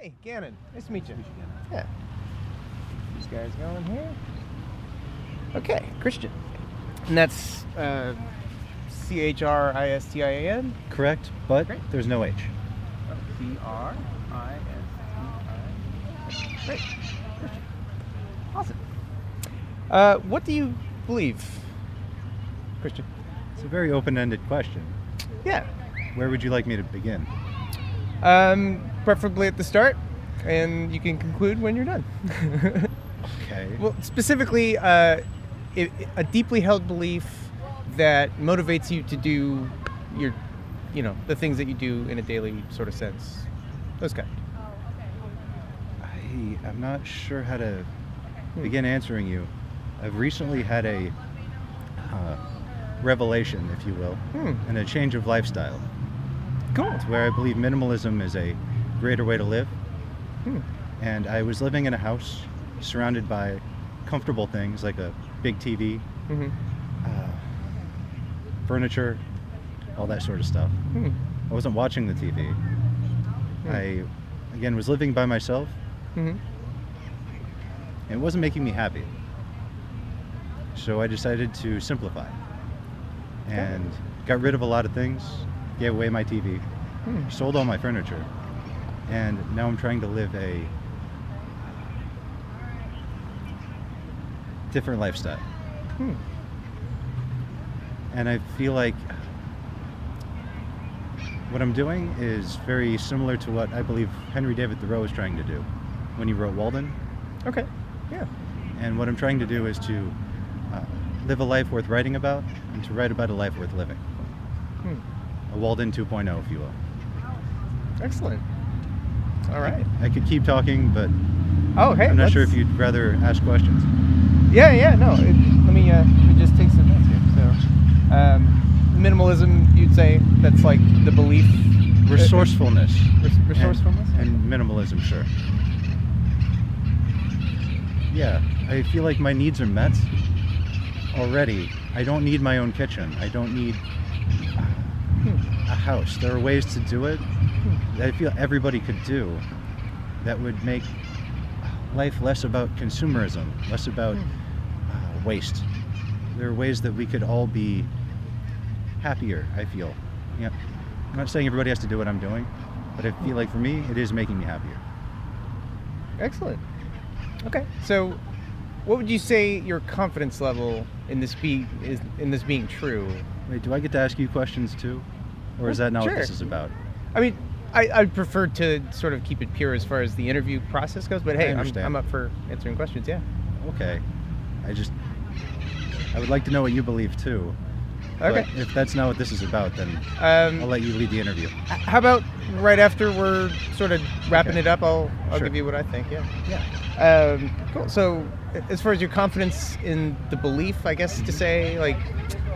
Hey, Gannon. Nice to meet you. Meet you again. Yeah. These guys going here. Okay, Cristian. And that's Christian. Correct, but Great. there's no H. Christian. Great. Christian. Awesome. What do you believe, Cristian? It's a very open-ended question. Yeah. Where would you like me to begin? Preferably at the start, and you can conclude when you're done. Okay. Well, specifically, a deeply held belief that motivates you to do your, the things that you do in a daily sort of sense. Those kind. I'm not sure how to begin answering you. I've recently had a revelation, if you will, and a change of lifestyle. Cool. It's where I believe minimalism is a greater way to live. And I was living in a house surrounded by comfortable things like a big TV, furniture, all that sort of stuff. I wasn't watching the TV. I, again, was living by myself. And it wasn't making me happy. So I decided to simplify and got rid of a lot of things, gave away my TV, sold all my furniture, and now I'm trying to live a different lifestyle. And I feel like what I'm doing is very similar to what I believe Henry David Thoreau was trying to do when he wrote Walden. Okay. Yeah. And what I'm trying to do is to live a life worth writing about and to write about a life worth living. A Walden 2.0, if you will. Excellent. All right. I could keep talking, but hey, I'm not sure if you'd rather ask questions. Yeah. No. Let me just take some notes here. So, minimalism, you'd say that's like the belief. Resourcefulness. Resourcefulness. And minimalism, sure. Yeah, I feel like my needs are met already. I don't need my own kitchen. I don't need a house. There are ways to do it that I feel everybody could do that would make life less about consumerism, less about waste. There are ways that we could all be happier, I feel. Yeah. I'm not saying everybody has to do what I'm doing, but I feel like for me, it is making me happier. Excellent. Okay, so what would you say your confidence level in this being true? Wait, do I get to ask you questions too? Or is that not what this is about? I mean, I'd prefer to sort of keep it pure as far as the interview process goes, but hey, I'm up for answering questions, yeah. Okay. I would like to know what you believe too. Okay. But if that's not what this is about, then I'll let you lead the interview. How about right after we're sort of wrapping it up, I'll Sure. give you what I think, yeah. Yeah. Cool. So as far as your confidence in the belief, I guess to say, like,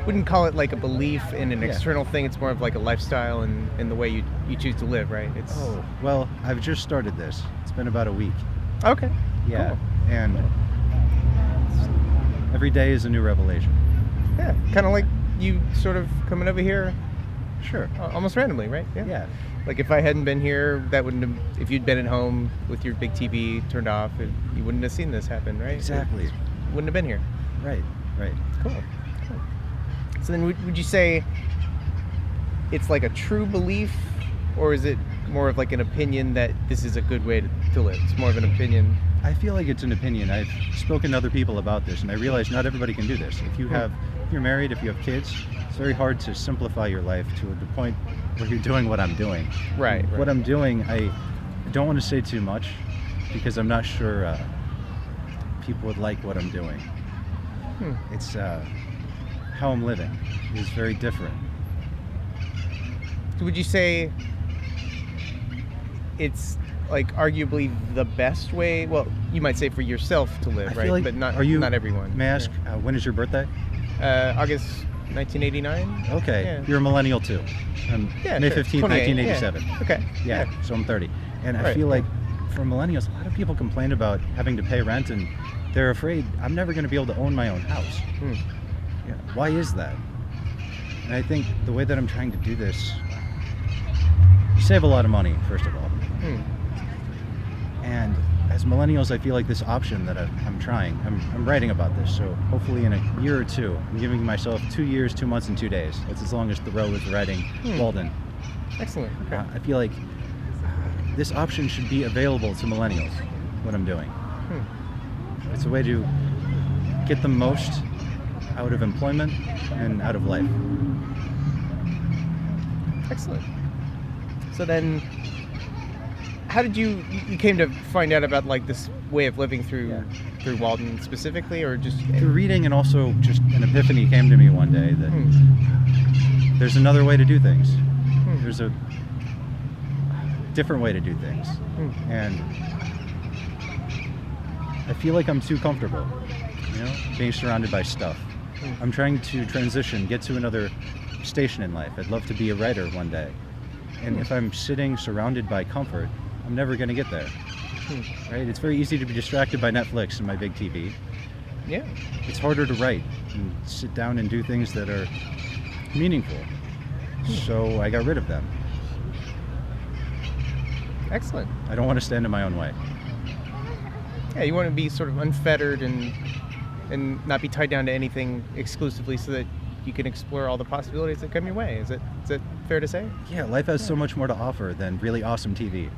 wouldn't call it like a belief in an external thing. It's more of like a lifestyle and the way you choose to live, right? It's Well, I've just started this. It's been about a week. Okay. Yeah. Cool. And every day is a new revelation. Yeah. Kind of like you sort of coming over here Sure. almost randomly, right? Yeah. Like if I hadn't been here, that wouldn't have, if you'd been at home with your big TV turned off, you wouldn't have seen this happen, right? Exactly. It wouldn't have been here. Right. Cool. So then would you say it's like a true belief, or is it more of like an opinion that this is a good way to live? It's more of an opinion. I feel like it's an opinion. I've spoken to other people about this, and I realize not everybody can do this. If you're married, if you have kids, it's very hard to simplify your life to the point where you're doing what I'm doing. Right. What I'm doing, I don't want to say too much because I'm not sure people would like what I'm doing. It's how I'm living is very different. So would you say it's like arguably the best way? Well, you might say for yourself to live, I right? feel like, but not everyone. May I ask, when is your birthday? August 1989. Okay, Yeah. you're a millennial too. May 15th, 1987. Yeah. Okay. Yeah, so I'm 30. And I Right. feel like for millennials, a lot of people complain about having to pay rent and they're afraid I'm never going to be able to own my own house. Yeah. Why is that? And I think the way that I'm trying to do this, you save a lot of money, first of all. as millennials, I feel like this option that I'm trying, I'm writing about this, so hopefully in a year or two, I'm giving myself 2 years, 2 months, and 2 days. That's as long as Thoreau was writing Walden. Excellent. Okay. I feel like this option should be available to millennials, what I'm doing. It's a way to get the most out of employment and out of life. Excellent. So then, how did you came to find out about like this way of living through Walden specifically, or just through reading, and also just an epiphany came to me one day that there's another way to do things. There's a different way to do things, and I feel like I'm too comfortable, being surrounded by stuff. I'm trying to transition, get to another station in life. I'd love to be a writer one day, and if I'm sitting surrounded by comfort, I'm never going to get there. Right? It's very easy to be distracted by Netflix and my big TV. Yeah. It's harder to write and sit down and do things that are meaningful. So I got rid of them. Excellent. I don't want to stand in my own way. Yeah, you want to be sort of unfettered and not be tied down to anything exclusively, so that you can explore all the possibilities that come your way. Is it fair to say? Yeah, life has so much more to offer than really awesome TV.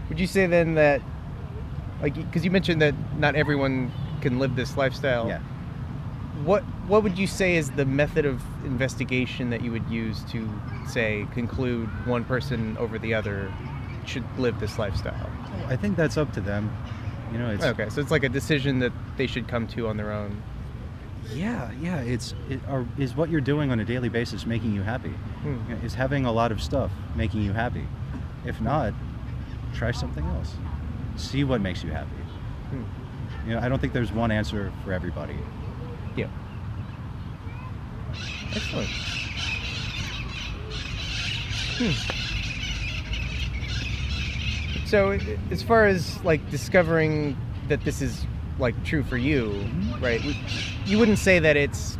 Would you say then that, like, because you mentioned that not everyone can live this lifestyle. Yeah. What would you say is the method of investigation that you would use to, say, conclude one person over the other should live this lifestyle? I think that's up to them. It's okay. So it's like a decision that they should come to on their own. Yeah. Is what you're doing on a daily basis making you happy? Is having a lot of stuff making you happy? If not, try something else. See what makes you happy. I don't think there's one answer for everybody. Yeah. Excellent. So as far as like discovering that this is like true for you, right? You wouldn't say that it's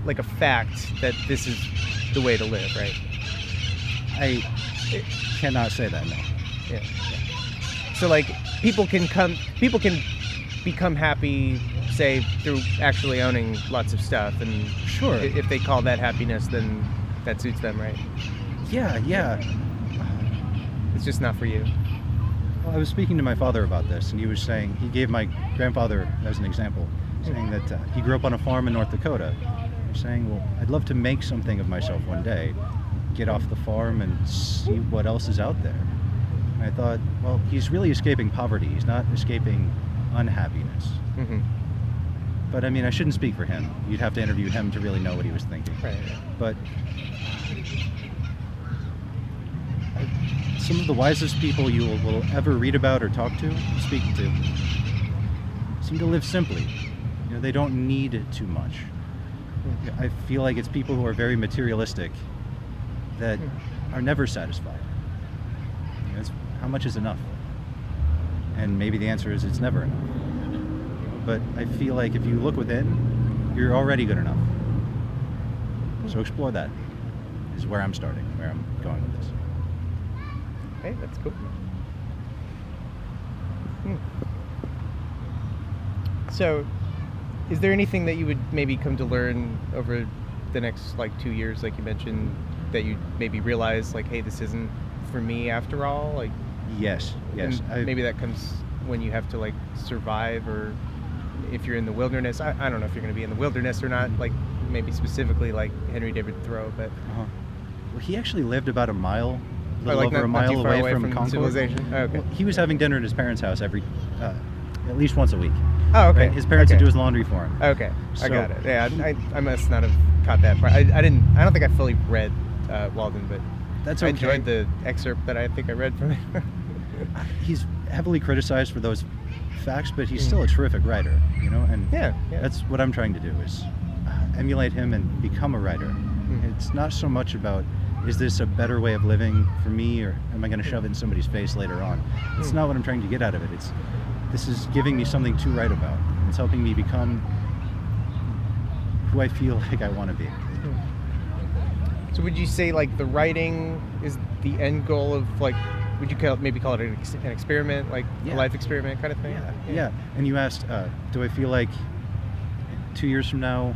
like a fact that this is the way to live, right? I cannot say that, no. Yeah. So like people can become happy, say, through actually owning lots of stuff, and sure, if they call that happiness, then that suits them, right? Yeah. It's just not for you. Well, I was speaking to my father about this, and he was saying, he gave my grandfather as an example, saying that he grew up on a farm in North Dakota. He was saying, well, I'd love to make something of myself one day, get off the farm and see what else is out there. And I thought, well, he's really escaping poverty. He's not escaping unhappiness. But I mean, I shouldn't speak for him. You'd have to interview him to really know what he was thinking. Right. But some of the wisest people you will ever read about or talk to, speak to, seem to live simply. They don't need too much. I feel like it's people who are very materialistic that are never satisfied. How much is enough? And maybe the answer is it's never enough. But I feel like if you look within, you're already good enough. So explore that, is where I'm starting, where I'm going with this. Hey, that's cool. So, is there anything that you would maybe come to learn over the next 2 years, like you mentioned, that you maybe realize, hey, this isn't for me after all? Yes. Maybe that comes when you have to survive, or if you're in the wilderness. I don't know if you're going to be in the wilderness or not, maybe specifically like Henry David Thoreau, but well, he actually lived about a mile, over a mile away from Concord. Civilization. Oh, okay. Well, he was having dinner at his parents' house at least once a week. Oh, okay. Right? His parents would do his laundry for him. Okay, I got it. Yeah, I must not have caught that part. I don't think I fully read Walden, but that's okay. I enjoyed the excerpt that I think I read from it. He's heavily criticized for those facts, but he's still a terrific writer, and yeah. That's what I'm trying to do, is emulate him and become a writer. It's not so much about, is this a better way of living for me, or am I going to shove it in somebody's face later on? It's not what I'm trying to get out of it. This is giving me something to write about. It's helping me become who I feel like I want to be. So would you say the writing is the end goal of would you maybe call it an experiment, like a life experiment kind of thing? Yeah. And you asked, do I feel like 2 years from now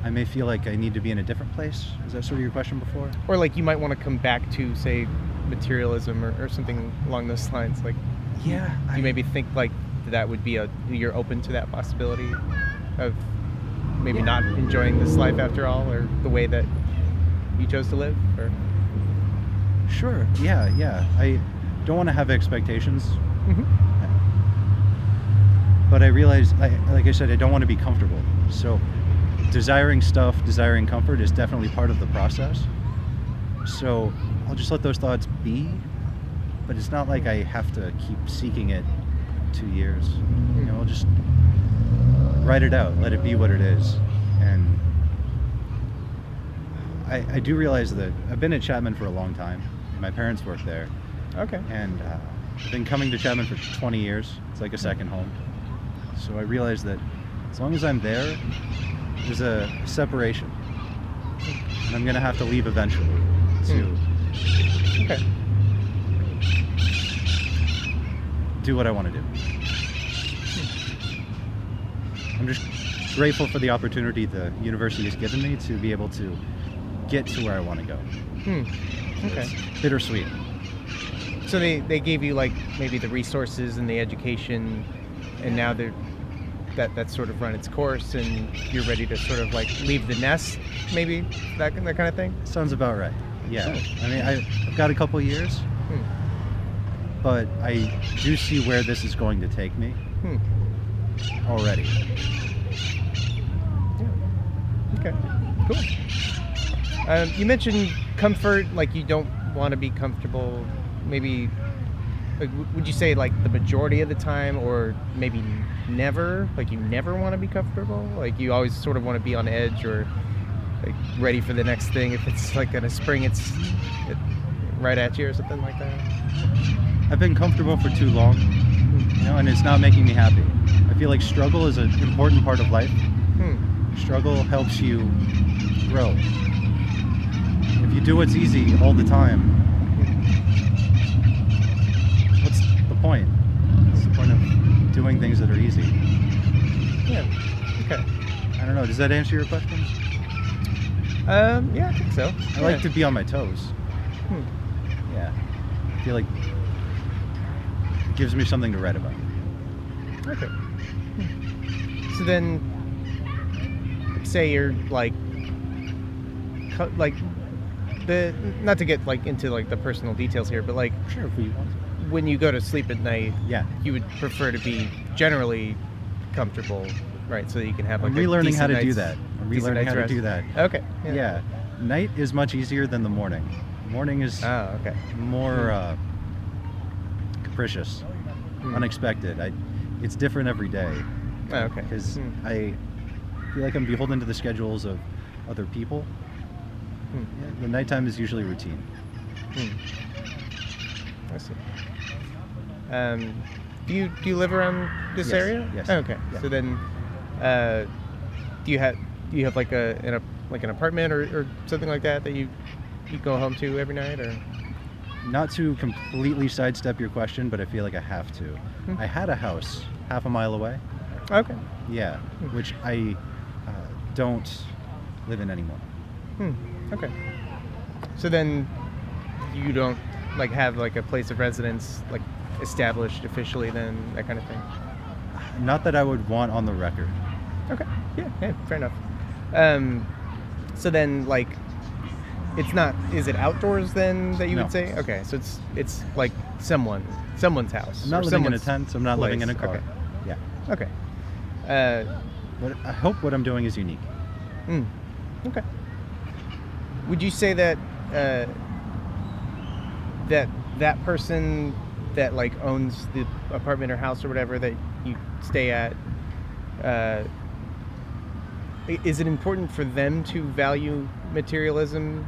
I may feel like I need to be in a different place? Is that sort of your question before? Or like you might want to come back to, say, materialism or something along those lines. Like, you maybe think like that would be you're open to that possibility of maybe not enjoying this life after all, or the way that you chose to live? Or Sure. Yeah. I don't want to have expectations. Mm-hmm. But I realize, like I said, I don't want to be comfortable. So desiring comfort is definitely part of the process. So I'll just let those thoughts be, but it's not like I have to keep seeking it 2 years. You know, I'll just write it out, let it be what it is. And I do realize that I've been at Chapman for a long time. My parents work there. Okay. And I've been coming to Chapman for 20 years. It's like a second home. So I realize that as long as I'm there, there's a separation. And I'm going to have to leave eventually to do what I want to do. I'm just grateful for the opportunity the university has given me to be able to get to where I want to go. Okay. It's bittersweet. So they gave you like maybe the resources and the education, and now that's sort of run its course, and you're ready to sort of like leave the nest, maybe that kind of thing. Sounds about right. Yeah. I mean, I've got a couple years, but I do see where this is going to take me already. Yeah. Okay. Cool. You mentioned comfort, like you don't want to be comfortable. Maybe, like, would you say like the majority of the time, or maybe never? Like you never want to be comfortable. Like you always sort of want to be on edge, or like ready for the next thing. If it's like gonna spring it right at you or something like that. I've been comfortable for too long, you know, and it's not making me happy. I feel like struggle is an important part of life. Struggle helps you grow. If you do what's easy all the time, what's the point? What's the point of doing things that are easy? Yeah. Okay. I don't know. Does that answer your question? Yeah, I think so. I like to be on my toes. Yeah. I feel like it gives me something to write about. Okay. So then, say you're like not to get like into like the personal details here, but like Sure, if we want to. when you go to sleep at night, Yeah. you would prefer to be generally comfortable, right? So that you can have like I'm relearning how to do night's- that. I'm decent relearning night's how to rest. do that. Okay. Yeah. Night is much easier than the morning. Morning is Oh, okay. more capricious, unexpected. It's different every day Oh, okay. because I feel like I'm beholden to the schedules of other people. Yeah, the nighttime is usually routine. I see. Do you live around this Yes, area? yes. Oh, okay. Yeah. So then, do you have like an apartment or something like that you go home to every night, or? Not to completely sidestep your question, but I feel like I have to. I had a house half a mile away. Okay. Yeah, which I don't live in anymore. Okay. So then, you don't like have like a place of residence like established officially, then, that kind of thing. Not that I would want on the record. Okay. Yeah, fair enough. So then, like, it's not. Is it outdoors then that you No. would say? Okay, so it's like someone's house. I'm not or living in a someone's tent. I'm not living in a place. car. Okay. Yeah. Okay. But I hope what I'm doing is unique. Okay. Would you say that that person that like owns the apartment or house or whatever that you stay at, is it important for them to value materialism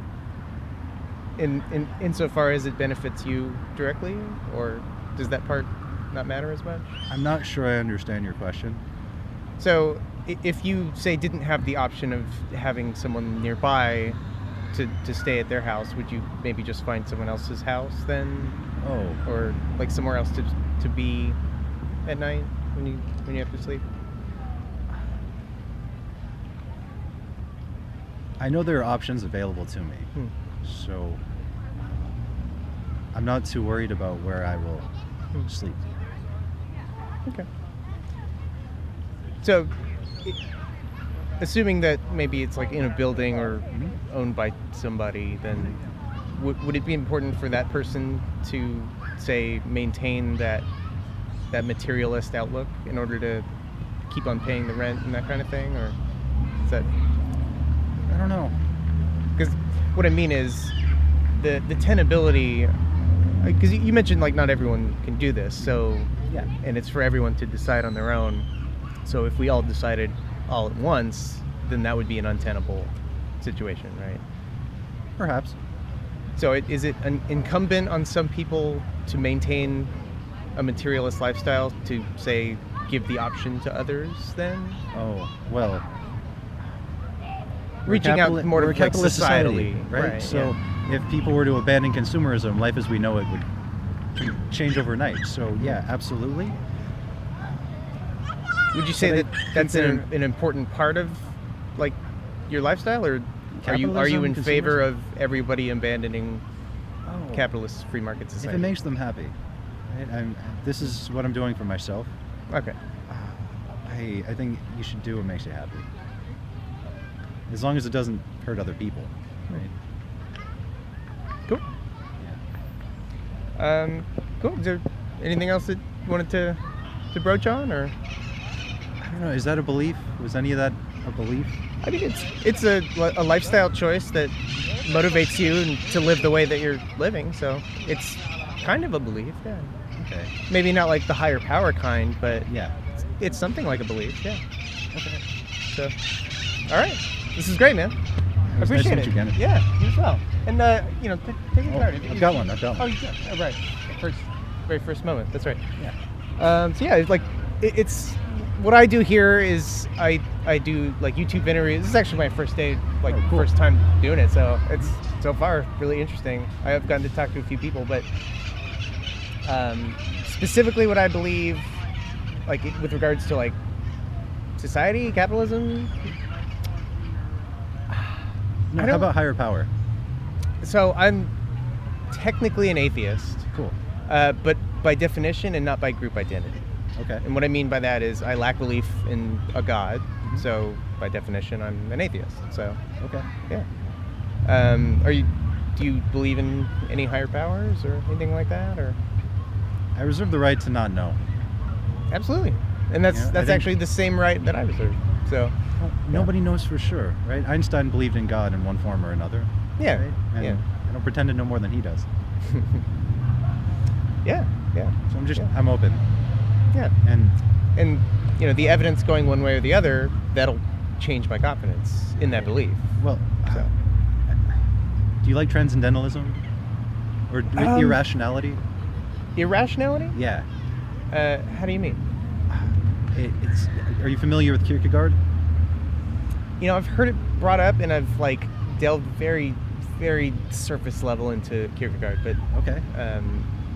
insofar as it benefits you directly, or does that part not matter as much? I'm not sure I understand your question. So if you, say, didn't have the option of having someone nearby to stay at their house, would you maybe just find someone else's house then? Oh. or like somewhere else to be at night when you have to sleep? I know there are options available to me, so I'm not too worried about where I will sleep. Okay. So, assuming that maybe it's like in a building or owned by somebody, then would it be important for that person to, say, maintain that materialist outlook in order to keep on paying the rent and that kind of thing, or is that? I don't know. Because what I mean is the tenability. Because you mentioned like not everyone can do this, so Yeah. and it's for everyone to decide on their own. So if we all decided all at once, then that would be an untenable situation, right? Perhaps. So is it incumbent on some people to maintain a materialist lifestyle to, say, give the option to others then? Oh, well. Reaching out more to we're a like capitalist society, societally, right? So if people were to abandon consumerism, life as we know it would change overnight. So yeah, absolutely. Would you say that's an important part of like your lifestyle, or are you in favor of everybody abandoning capitalist free market society? If it makes them happy, right? This is what I'm doing for myself. Okay. I think you should do what makes you happy, as long as it doesn't hurt other people, right? Cool. Yeah. Cool. Is there anything else that you wanted to broach on, or? I don't know. Is that a belief? Was any of that a belief? I think it's a lifestyle choice that motivates you to live the way that you're living. So it's kind of a belief, yeah. Okay. Maybe not like the higher power kind, but Yeah. it's something like a belief, yeah. Okay. So, all right, this is great, man. I was nice appreciate to it. meet you again. Yeah, you as well. And take a card. I've got one. Oh, you got it. Oh, right. Very first moment. That's right. Yeah. So yeah, it's like it's what I do here is I do like YouTube interviews. This is actually my first day, like cool. first time doing it. So it's so far really interesting. I have gotten to talk to a few people, but specifically what I believe, like with regards to like society, capitalism. No, how about higher power? So I'm technically an atheist. Cool. But by definition and not by group identity. Okay. And what I mean by that is I lack belief in a God, so by definition I'm an atheist. So Okay. yeah. Do you believe in any higher powers or anything like that, or? I reserve the right to not know. Absolutely. And that's actually the same right that I reserve. So Nobody knows for sure, right? Einstein believed in God in one form or another. yeah. Right? And Yeah. I don't pretend to know more than he does. Yeah. So I'm open. Yeah. And the evidence going one way or the other, that'll change my confidence in that belief. Well, So do you like transcendentalism? Or irrationality? irrationality? Yeah. How do you mean? Are you familiar with Kierkegaard? I've heard it brought up, and I've like delved very, very surface level into Kierkegaard. But Okay.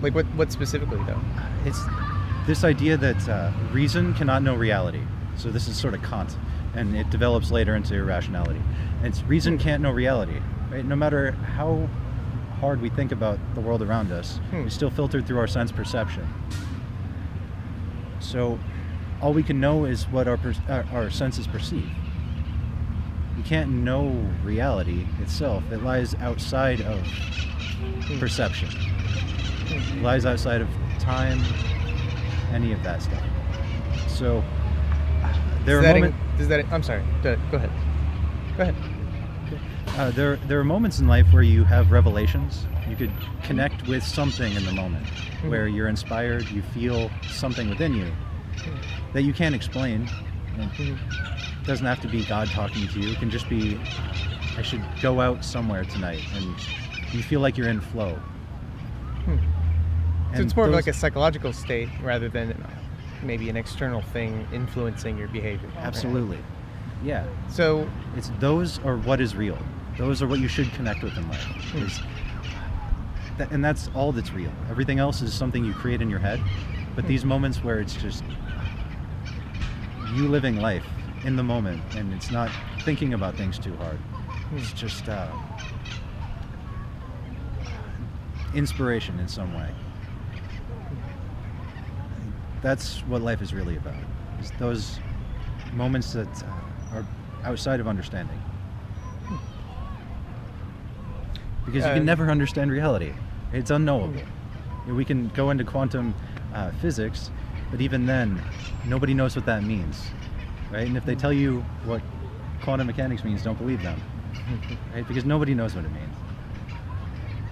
like what specifically though? It's this idea that reason cannot know reality. So this is sort of Kant, and it develops later into irrationality. And reason can't know reality, right? No matter how hard we think about the world around us, we still filter through our sense perception. So all we can know is what our senses perceive. We can't know reality itself. It lies outside of perception. It lies outside of time, any of that stuff. So there are moments. I'm sorry. Go ahead. Go ahead. There are moments in life where you have revelations. You could connect with something in the moment, where you're inspired. You feel something within you that you can't explain. It doesn't have to be God talking to you. It can just be, I should go out somewhere tonight, and you feel like you're in flow. So it's more of like a psychological state rather than maybe an external thing influencing your behavior. Absolutely. Yeah. So Those are what is real. Those are what you should connect with in life. and that's all that's real. Everything else is something you create in your head. But these moments where it's just you living life in the moment, and it's not thinking about things too hard. It's just inspiration in some way. That's what life is really about. Is those moments that are outside of understanding. Because you can never understand reality. It's unknowable. We can go into quantum physics, but even then, nobody knows what that means, right? And if they tell you what quantum mechanics means, don't believe them, right? Because nobody knows what it means.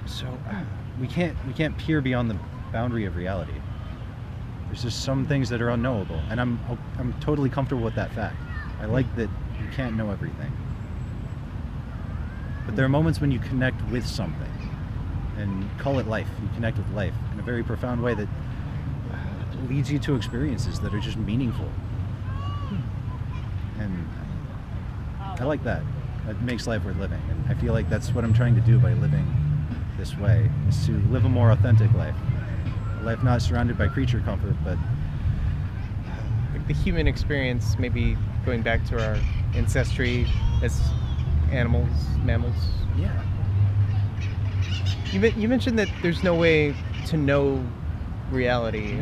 So we can't peer beyond the boundary of reality. There's just some things that are unknowable, and I'm totally comfortable with that fact. I like that you can't know everything. But there are moments when you connect with something, and call it life. You connect with life in a very profound way that leads you to experiences that are just meaningful. And I like that. That makes life worth living. And I feel like that's what I'm trying to do by living this way, is to live a more authentic life. A life not surrounded by creature comfort, but like the human experience, maybe going back to our ancestry as animals, mammals. yeah. You mentioned that there's no way to know reality.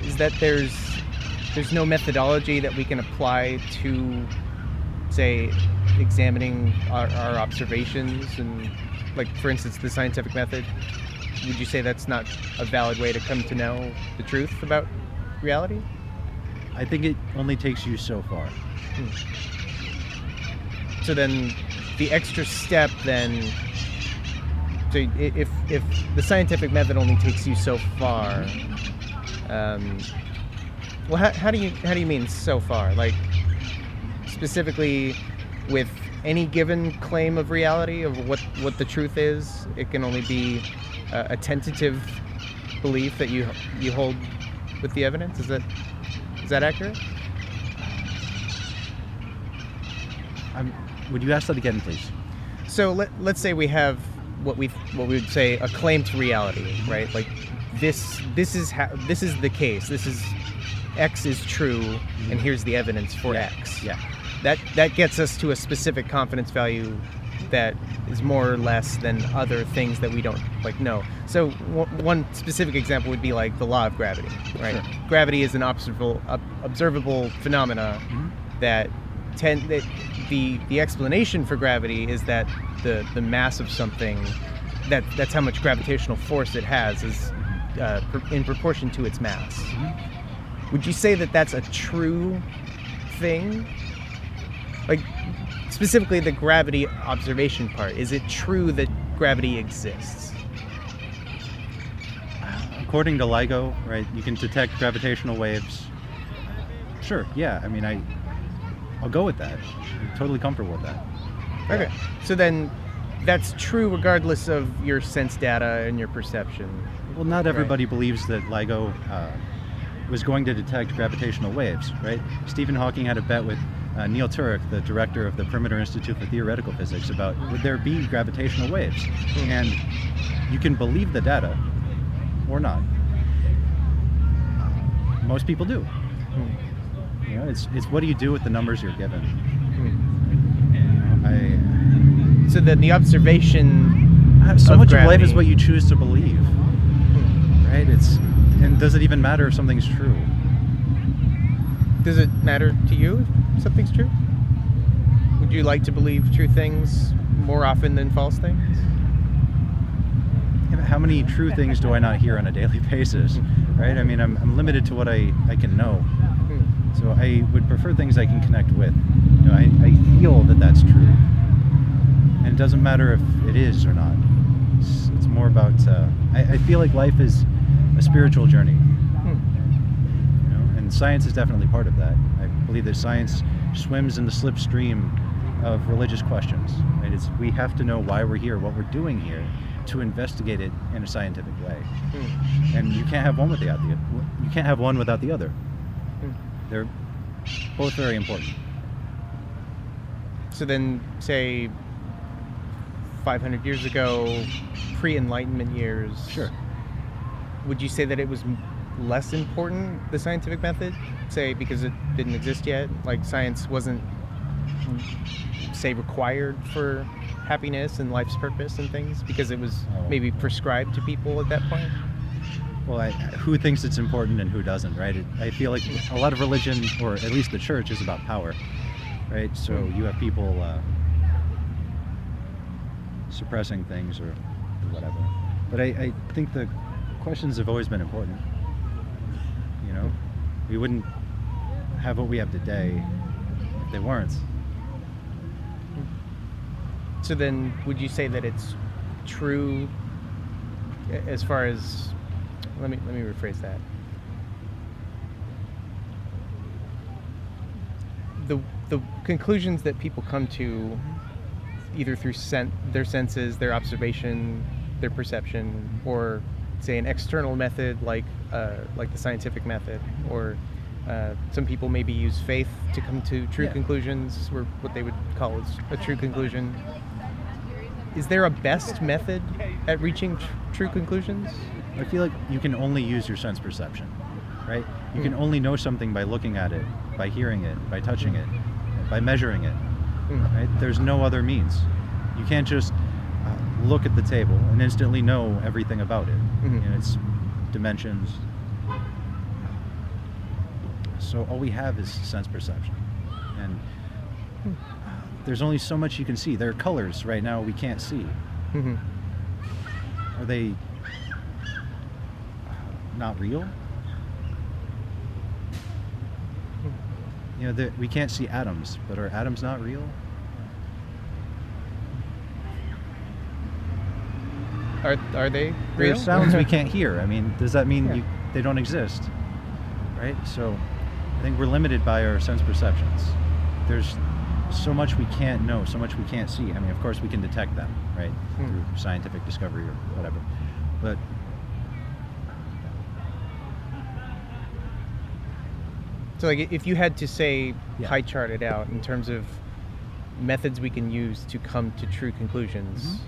Is that there's no methodology that we can apply to, say, examining our observations, and, like, for instance, the scientific method? Would you say that's not a valid way to come to know the truth about reality? I think it only takes you so far. So then the extra step then, so if the scientific method only takes you so far, well, how do you mean so far? Like, specifically with any given claim of reality, of what the truth is, it can only be a tentative belief that you hold with the evidence? Is that accurate? Would you ask that again, please? So let's say we have what we would say a claim to reality, right? Like this is the case. This is X is true, and here's the evidence for X. Yeah. That gets us to a specific confidence value that is more or less than other things that we don't know. So one specific example would be like the law of gravity, right? Sure. Gravity is an observable phenomena that the explanation for gravity is that the mass of something, that's how much gravitational force it has, is in proportion to its mass. Would you say that that's a true thing? Like, specifically the gravity observation part, is it true that gravity exists? According to LIGO, right, you can detect gravitational waves. Sure, yeah, I mean, I'll go with that. I'm totally comfortable with that. Okay, so then that's true regardless of your sense data and your perception. Well, not everybody believes that LIGO was going to detect gravitational waves, right? Stephen Hawking had a bet with Neil Turek, the director of the Perimeter Institute for Theoretical Physics, about would there be gravitational waves? And you can believe the data or not. Most people do. You know, it's what do you do with the numbers you're given? So then the observation so of much gravity, of life is what you choose to believe, right? And does it even matter if something's true? Does it matter to you if something's true? Would you like to believe true things more often than false things? How many true things do I not hear on a daily basis, right? I mean, I'm limited to what I can know. So I would prefer things I can connect with. You know, I feel that that's true. And it doesn't matter if it is or not. It's more about, I feel like life is a spiritual journey. You know, and science is definitely part of that. I believe that science swims in the slipstream of religious questions. Right? We have to know why we're here, what we're doing here, to investigate it in a scientific way. And you can't have one without the other. You can't have one without the other. They're both very important. So then, say, 500 years ago, pre-Enlightenment years. Sure. Would you say that it was less important, the scientific method, say because it didn't exist yet? Like science wasn't, say, required for happiness and life's purpose and things because it was maybe prescribed to people at that point? Well, who thinks it's important and who doesn't, right? I feel like a lot of religion, or at least the church, is about power, right? So you have people suppressing things or whatever. But I think the questions have always been important. You know, we wouldn't have what we have today if they weren't. So then, would you say that it's true as far as, let me rephrase that. The conclusions that people come to, either through their senses, their observation, their perception, or say an external method like the scientific method, or some people maybe use faith to come to true conclusions, or what they would call a true conclusion. Is there a best method at reaching true conclusions? I feel like you can only use your sense perception, right? You can only know something by looking at it, by hearing it, by touching it, by measuring it, right? There's no other means. You can't just look at the table and instantly know everything about it. And its dimensions. So all we have is sense perception. And there's only so much you can see. There are colors right now we can't see. Are they not real? You know, we can't see atoms, but are atoms not real? Are they real? There's sounds we can't hear. I mean, does that mean they don't exist? Right? So I think we're limited by our sense perceptions. There's so much we can't know, so much we can't see. I mean, of course we can detect them, right? Through scientific discovery or whatever. But so like if you had to say pie chart it out in terms of methods we can use to come to true conclusions,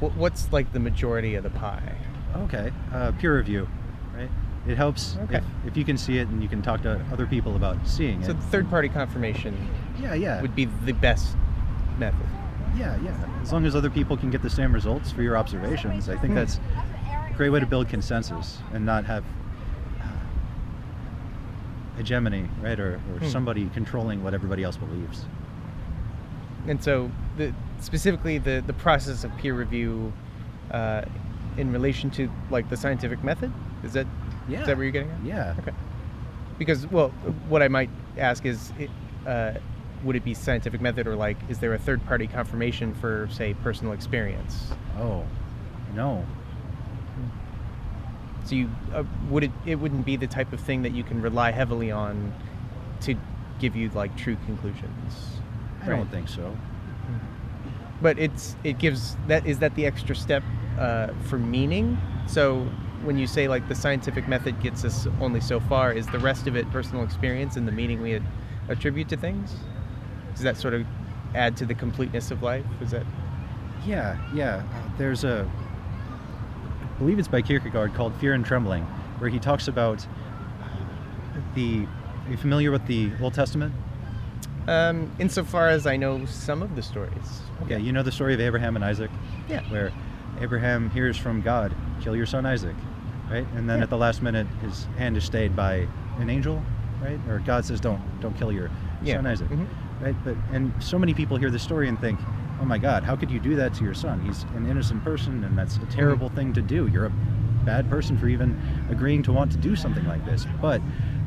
what's like the majority of the pie? Okay, peer review, right? It helps if you can see it and you can talk to other people about seeing it. So third-party confirmation would be the best method. Yeah. As long as other people can get the same results for your observations, I think that's a great way to build consensus and not have hegemony, right? Or somebody controlling what everybody else believes. And so specifically the process of peer review in relation to like the scientific method, is that where you're getting at? Yeah. Okay. Because, well, what I might ask is, would it be scientific method, or like, is there a third-party confirmation for, say, personal experience? Oh, no. So it wouldn't be the type of thing that you can rely heavily on to give you like true conclusions. I don't think so. But is that the extra step for meaning? So when you say like the scientific method gets us only so far, is the rest of it personal experience and the meaning we attribute to things? Does that sort of add to the completeness of life? Is that? Yeah. There's I believe it's by Kierkegaard, called Fear and Trembling, where he talks about are you familiar with the Old Testament? Insofar as I know some of the stories. Okay, you know the story of Abraham and Isaac? Yeah. Where Abraham hears from God, kill your son Isaac, right? And then at the last minute, his hand is stayed by an angel, right? Or God says, don't kill your son Isaac, right? And so many people hear this story and think, oh my God, how could you do that to your son? He's an innocent person, and that's a terrible thing to do. You're a bad person for even agreeing to want to do something like this. But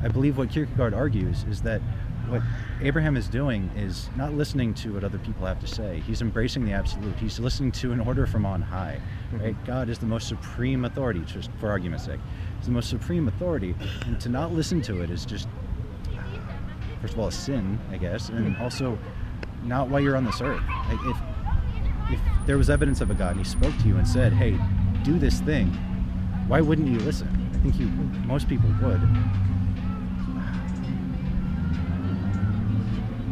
I believe what Kierkegaard argues is that what Abraham is doing is not listening to what other people have to say. He's embracing the absolute. He's listening to an order from on high, right? God is the most supreme authority, just for argument's sake. He's the most supreme authority, and to not listen to it is just, first of all, a sin, I guess, and also not while you're on this earth. Like if there was evidence of a God and he spoke to you and said, hey, do this thing, why wouldn't you listen? I think most people would.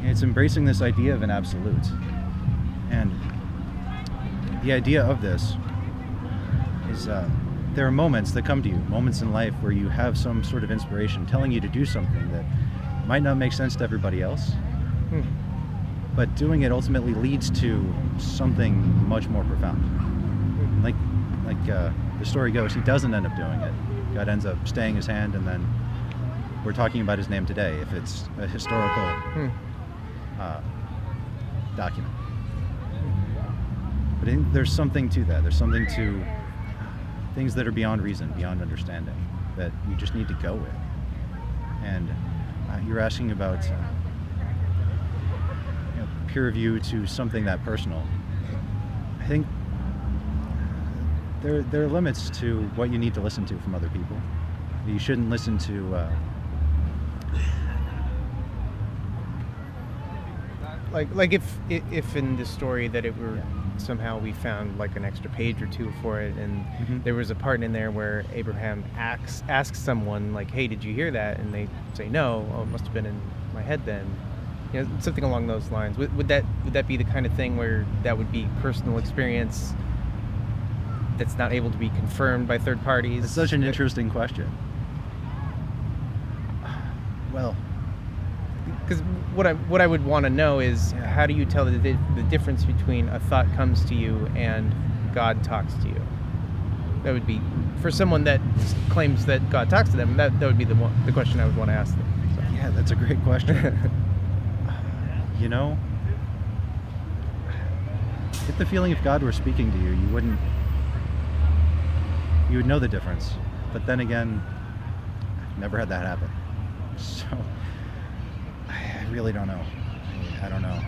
It's embracing this idea of an absolute. And the idea of this is there are moments that come to you, moments in life where you have some sort of inspiration telling you to do something that might not make sense to everybody else, but doing it ultimately leads to something much more profound. Like the story goes, he doesn't end up doing it. God ends up staying his hand, and then we're talking about his name today, if it's a historical document. But I think there's something to that. There's something to things that are beyond reason, beyond understanding, that you just need to go with. And you're asking about peer review to something that personal. I think there are limits to what you need to listen to from other people. You shouldn't listen to like if in the story that it were somehow we found like an extra page or two for it, and there was a part in there where Abraham asks someone like, hey, did you hear that? And they say no. Oh, it must have been in my head then. Something along those lines. Would that be the kind of thing where that would be personal experience that's not able to be confirmed by third parties? It's such an interesting question. Well, because what I would want to know is, how do you tell the difference between a thought comes to you and God talks to you? That would be, for someone that claims that God talks to them, that would be the question I would want to ask them. So. Yeah, that's a great question. Get the feeling if God were speaking to you, you would know the difference. But then again, I've never had that happen. So I really don't know. I don't know.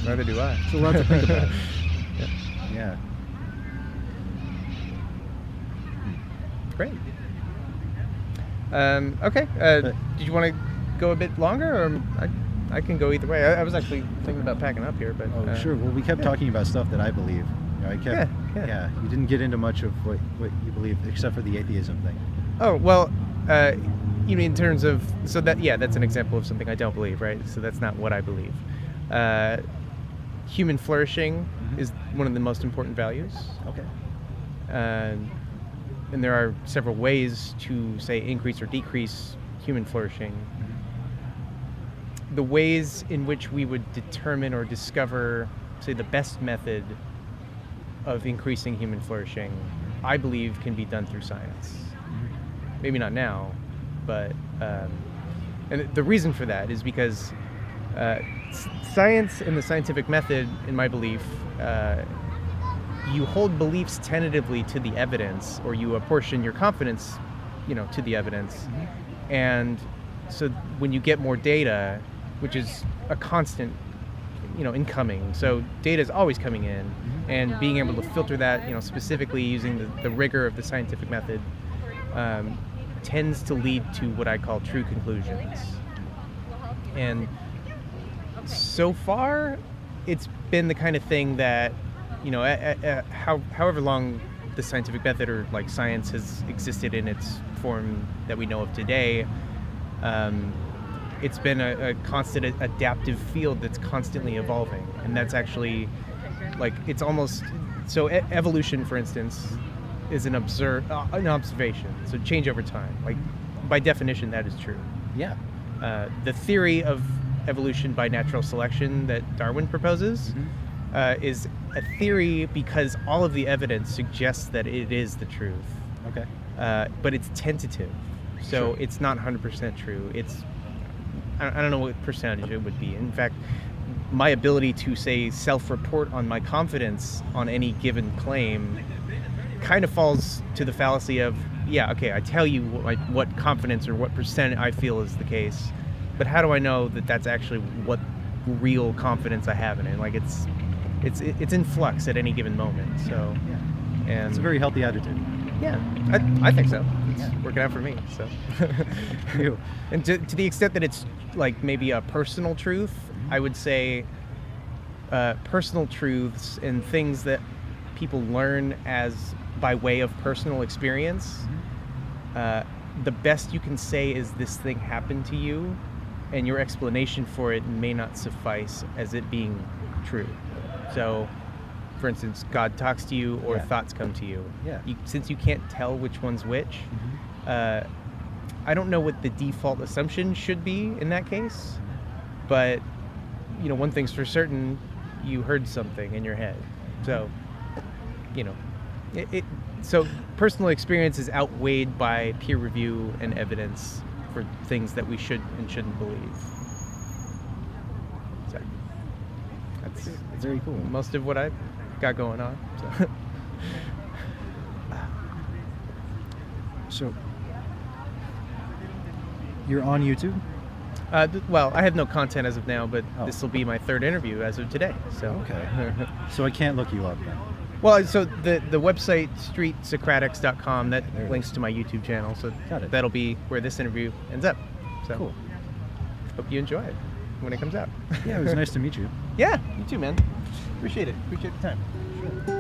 Neither do I. It's a lot to think about. Yeah. Great. Okay. Did you want to go a bit longer, or I can go either way. I was actually thinking about packing up here, but sure. Well, we kept talking about stuff that I believe. Yeah. You didn't get into much of what you believe, except for the atheism thing. Oh well, you mean in terms of that's an example of something I don't believe, right? So that's not what I believe. Human flourishing is one of the most important values. Okay. And there are several ways to say increase or decrease human flourishing. The ways in which we would determine or discover, say, the best method of increasing human flourishing, I believe can be done through science. Maybe not now, but and the reason for that is because science and the scientific method, in my belief, you hold beliefs tentatively to the evidence, or you apportion your confidence, to the evidence. And so when you get more data, which is a constant, incoming, so data is always coming in, and being able to filter that, specifically using the rigor of the scientific method, tends to lead to what I call true conclusions. And so far, it's been the kind of thing that, however long the scientific method or like science has existed in its form that we know of today, it's been a constant adaptive field that's constantly evolving. And that's actually like, it's almost, so evolution, for instance, is an observation, so change over time. Like, by definition, that is true. Yeah. The theory of evolution by natural selection that Darwin proposes is a theory because all of the evidence suggests that it is the truth. Okay. But it's tentative, so it's not 100% true. I don't know what percentage it would be. In fact, my ability to, say, self-report on my confidence on any given claim kind of falls to the fallacy of, I tell you what confidence or what percent I feel is the case, but how do I know that that's actually what real confidence I have in it? Like, it's in flux at any given moment. So, and it's a very healthy attitude. Yeah, I think so. It's working out for me. So, for you. And to the extent that it's like maybe a personal truth, I would say personal truths and things that people learn by way of personal experience. The best you can say is this thing happened to you, and your explanation for it may not suffice as it being true. So, for instance, God talks to you or Yeah. thoughts come to you. Yeah. Since you can't tell which one's which, Mm-hmm. I don't know what the default assumption should be in that case, but one thing's for certain: you heard something in your head. So, so personal experience is outweighed by peer review and evidence for things that we should and shouldn't believe. So that's Very cool. most of what I've got going on. So. So, you're on YouTube? Well, I have no content as of now, but Oh. this will be my third interview as of today. So Okay. So I can't look you up then? Well, so the website streetsocratics.com that There it links to my YouTube channel. So Got it. that'll be where this interview ends up. So Cool. hope you enjoy it when it comes out. Yeah, it was nice to meet you. Yeah, you too, man. Appreciate it. Appreciate the time. Sure.